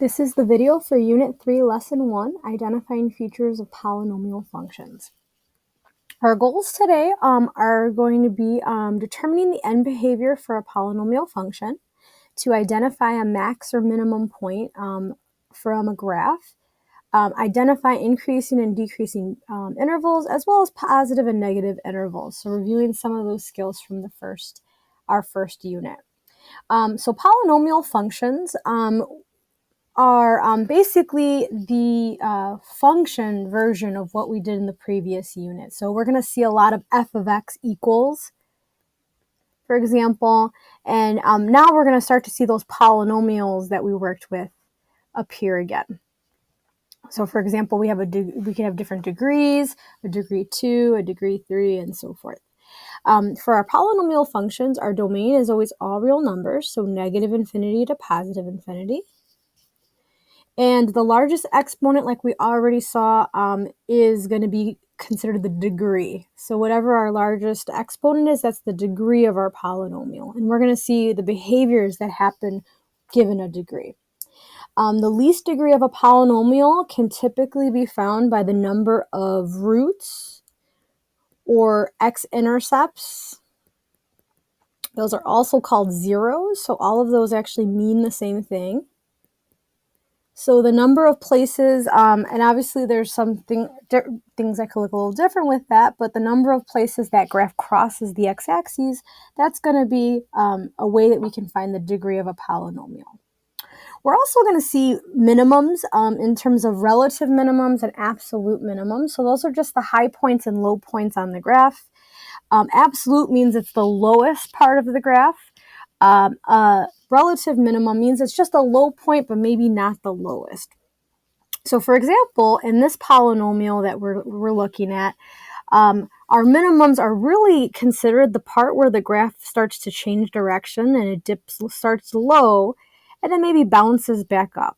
This is the video for Unit 3, Lesson 1, Identifying Features of Polynomial Functions. Our goals today are going to be determining the end behavior for a polynomial function, to identify a max or minimum point from a graph, identify increasing and decreasing intervals, as well as positive and negative intervals. So reviewing some of those skills from our first unit. So polynomial functions are basically the function version of what we did in the previous unit. So we're going to see a lot of f of x equals, for example, and now we're going to start to see those polynomials that we worked with appear again. So for example, we can have different degrees, a degree 2, a degree 3, and so forth. For our polynomial functions, our domain is always all real numbers, so negative infinity to positive infinity. And the largest exponent, like we already saw, is going to be considered the degree. So whatever our largest exponent is, that's the degree of our polynomial. And we're going to see the behaviors that happen given a degree. The least degree of a polynomial can typically be found by the number of roots or x-intercepts. Those are also called zeros, so all of those actually mean the same thing. So the number of places, and obviously there's things that could look a little different with that, but the number of places that graph crosses the x-axis, that's going to be a way that we can find the degree of a polynomial. We're also going to see minimums in terms of relative minimums and absolute minimums. So those are just the high points and low points on the graph. Absolute means it's the lowest part of the graph. Relative minimum means it's just a low point, but maybe not the lowest. So for example, in this polynomial that we're looking at, our minimums are really considered the part where the graph starts to change direction and it starts low and then maybe bounces back up.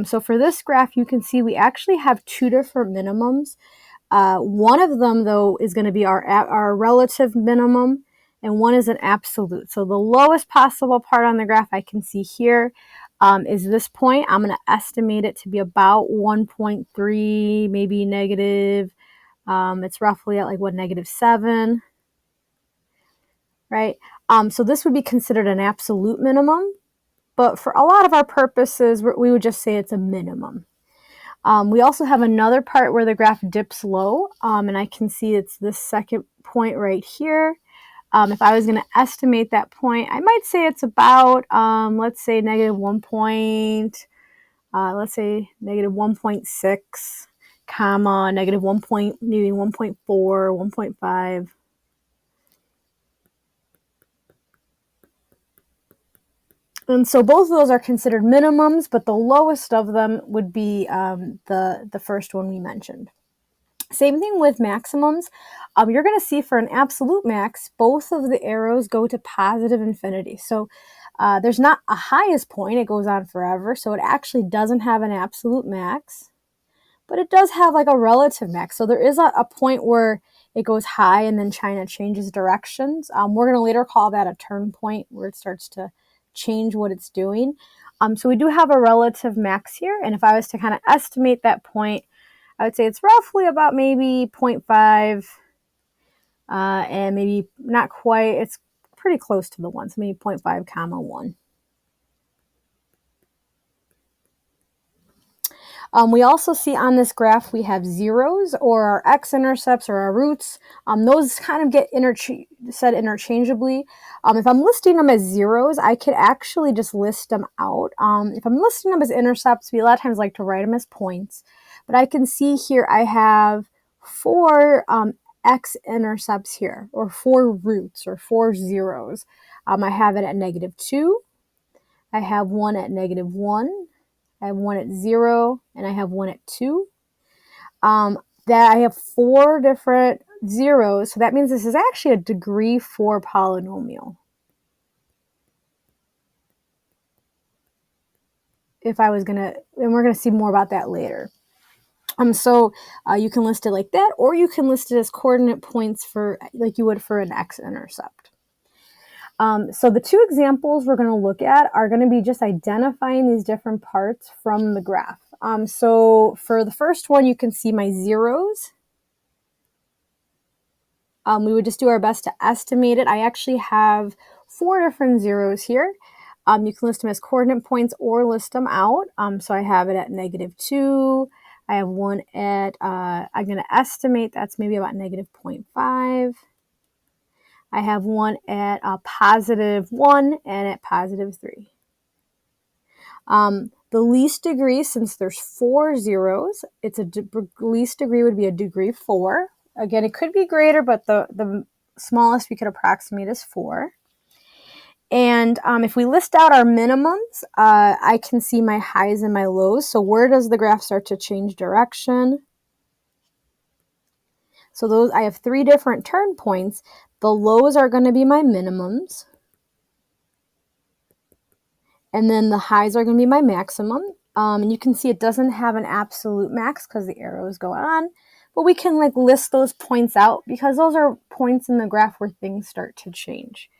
So for this graph, you can see we actually have two different minimums. One of them, though, is going to be our relative minimum, and one is an absolute. So the lowest possible part on the graph I can see here is this point. I'm going to estimate it to be about 1.3, maybe negative. It's roughly at like -7, right? So this would be considered an absolute minimum, but for a lot of our purposes, we would just say it's a minimum. We also have another part where the graph dips low, and I can see it's this second point right here. If I was going to estimate that point, I might say it's about, let's say -1.6, comma, -1 maybe 1.4, 1.5. And so both of those are considered minimums, but the lowest of them would be the first one we mentioned. Same thing with maximums. You're going to see for an absolute max, both of the arrows go to positive infinity. So there's not a highest point. It goes on forever. So it actually doesn't have an absolute max, but it does have like a relative max. So there is a point where it goes high and then China changes directions. We're going to later call that a turn point, where it starts to change what it's doing. So we do have a relative max here. And if I was to kind of estimate that point, I would say it's roughly about maybe 0.5, and maybe not quite, it's pretty close to the 1, so maybe 0.5 comma 1. We also see on this graph we have zeros, or our x-intercepts, or our roots. Those kind of get said interchangeably. If I'm listing them as zeros, I could actually just list them out. If I'm listing them as intercepts, we a lot of times like to write them as points. But I can see here I have 4 x-intercepts here, or 4 roots, or 4 zeros. I have it at -2. I have one at -1. I have one at 0, and I have one at 2. That I have 4 different zeros, so that means this is actually a degree 4 polynomial. If I was gonna, and we're gonna see more about that later. So you can list it like that, or you can list it as coordinate points for, like you would for an x-intercept. So the two examples we're going to look at are going to be just identifying these different parts from the graph. So for the first one, you can see my zeros. We would just do our best to estimate it. I actually have 4 different zeros here. You can list them as coordinate points or list them out. So I have it at -2. I have one at, I'm going to estimate that's maybe about -0.5. I have one at +1 and at +3. The least degree, since there's 4 zeros, it's least degree would be a degree 4. Again, it could be greater, but the smallest we could approximate is 4. And if we list out our minimums, I can see my highs and my lows. So where does the graph start to change direction? So those, I have 3 different turn points. The lows are going to be my minimums. And then the highs are going to be my maximum. And you can see it doesn't have an absolute max because the arrows go on. But we can like list those points out because those are points in the graph where things start to change.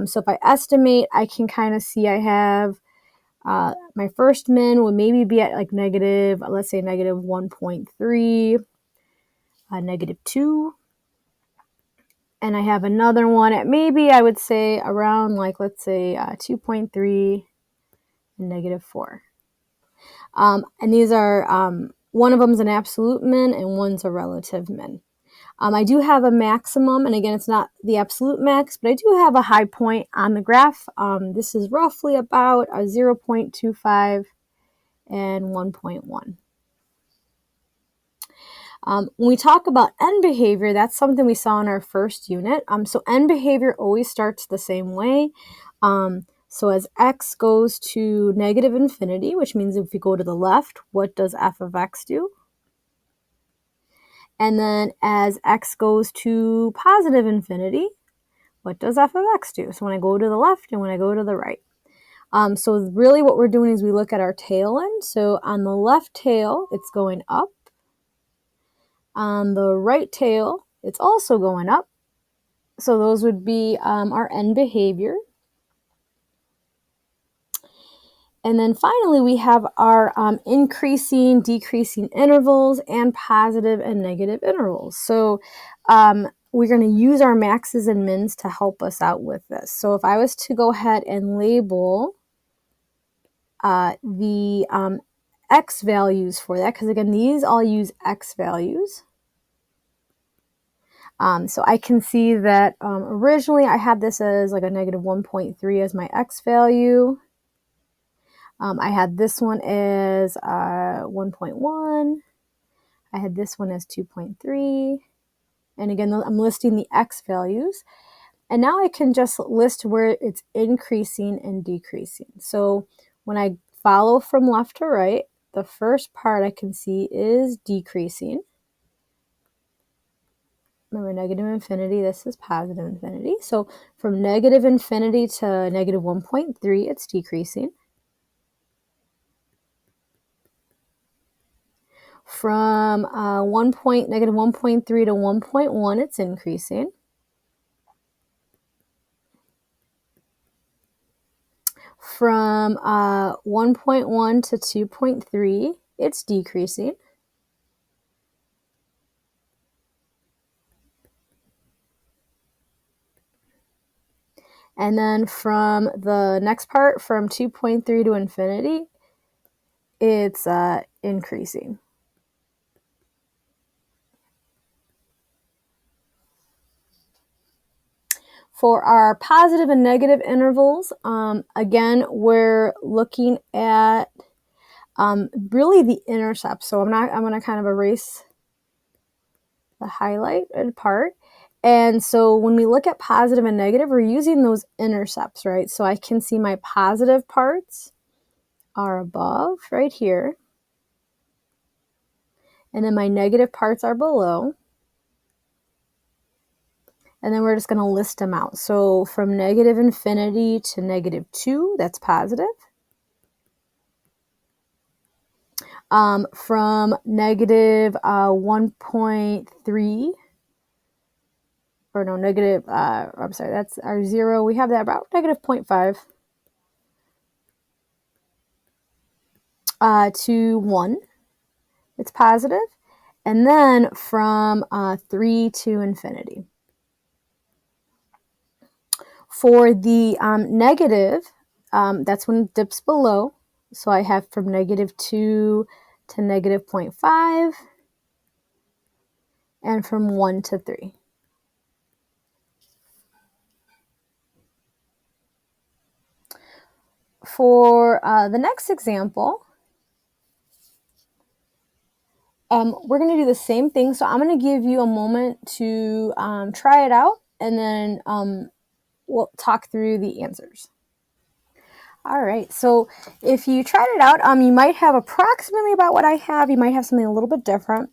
So if I estimate, I can kind of see I have my first min would maybe be at like negative, let's say -1.3, -2. And I have another one at maybe I would say around like, let's say 2.3 and -4. And these are, one of them is an absolute min and one's a relative min. I do have a maximum, and again, it's not the absolute max, but I do have a high point on the graph. This is roughly about a 0.25 and 1.1. When we talk about end behavior, that's something we saw in our first unit. So end behavior always starts the same way. So as x goes to -infinity, which means if we go to the left, what does f of x do? And then as x goes to positive infinity, what does f of x do? So when I go to the left and when I go to the right. So really what we're doing is we look at our tail end. So on the left tail, it's going up. On the right tail, it's also going up. So those would be our end behavior. And then finally, we have our increasing, decreasing intervals and positive and negative intervals. So we're going to use our maxes and mins to help us out with this. So if I was to go ahead and label the x values for that, because again, these all use x values. So I can see that originally I had this as like a -1.3 as my x value. I had this one as 1.1. I had this one as 2.3. And again, I'm listing the x values. And now I can just list where it's increasing and decreasing. So when I follow from left to right, the first part I can see is decreasing. Remember, -infinity, this is positive infinity. So from -infinity to -1.3, it's decreasing. From -1.3 to 1.1, it's increasing. From 1.1 to 2.3, it's decreasing. And then from the next part, from 2.3 to infinity, it's increasing. For our positive and negative intervals, again, we're looking at really the intercept. So I'm going to kind of erase the highlighted part. And so when we look at positive and negative, we're using those intercepts, right? So I can see my positive parts are above right here. And then my negative parts are below. And then we're just going to list them out. So from -infinity to -2, that's positive. From -1.3 or no, negative, I'm sorry, that's our 0. We have that about negative 0.5 to 1. It's positive. And then from 3 to infinity. For the negative, that's when it dips below. So I have from negative 2 to negative 0.5, and from 1 to 3. For the next example, we're going to do the same thing. So I'm going to give you a moment to try it out, and then we'll talk through the answers. All right, so if you tried it out, you might have approximately about what I have. You might have something a little bit different.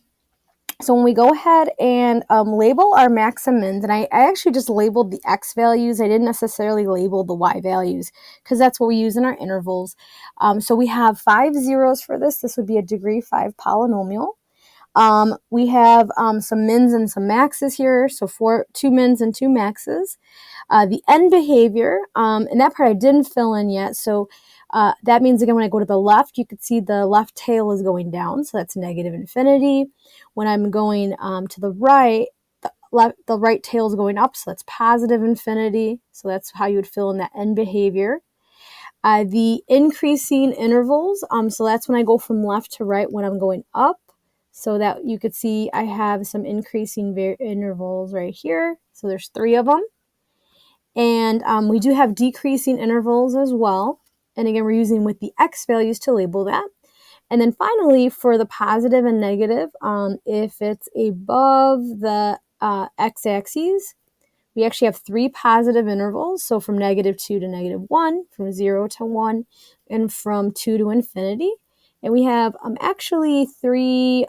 So when we go ahead and label our max and mins, and I actually just labeled the x values. I didn't necessarily label the y values because that's what we use in our intervals. So we have 5 zeros for this. This would be a degree 5 polynomial. We have some mins and some maxes here. So 2 mins and 2 maxes. The end behavior, and that part I didn't fill in yet. So that means, again, when I go to the left, you can see the left tail is going down. So that's negative infinity. When I'm going to the right, the right tail is going up. So that's positive infinity. So that's how you would fill in that end behavior. The increasing intervals, so that's when I go from left to right when I'm going up. So that you could see I have some increasing intervals right here. So there's 3 of them. And we do have decreasing intervals as well. And again, we're using with the x values to label that. And then finally, for the positive and negative, if it's above the x-axis, we actually have 3 positive intervals. So from negative 2 to negative 1, from 0 to 1, and from 2 to infinity. And we have actually 3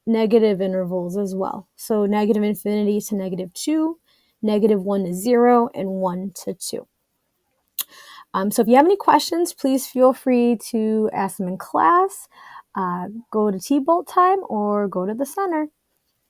negative intervals as well. So negative infinity to negative 2, negative 1 to 0, and 1 to 2. So if you have any questions, please feel free to ask them in class, go to T-Bolt time, or go to the center.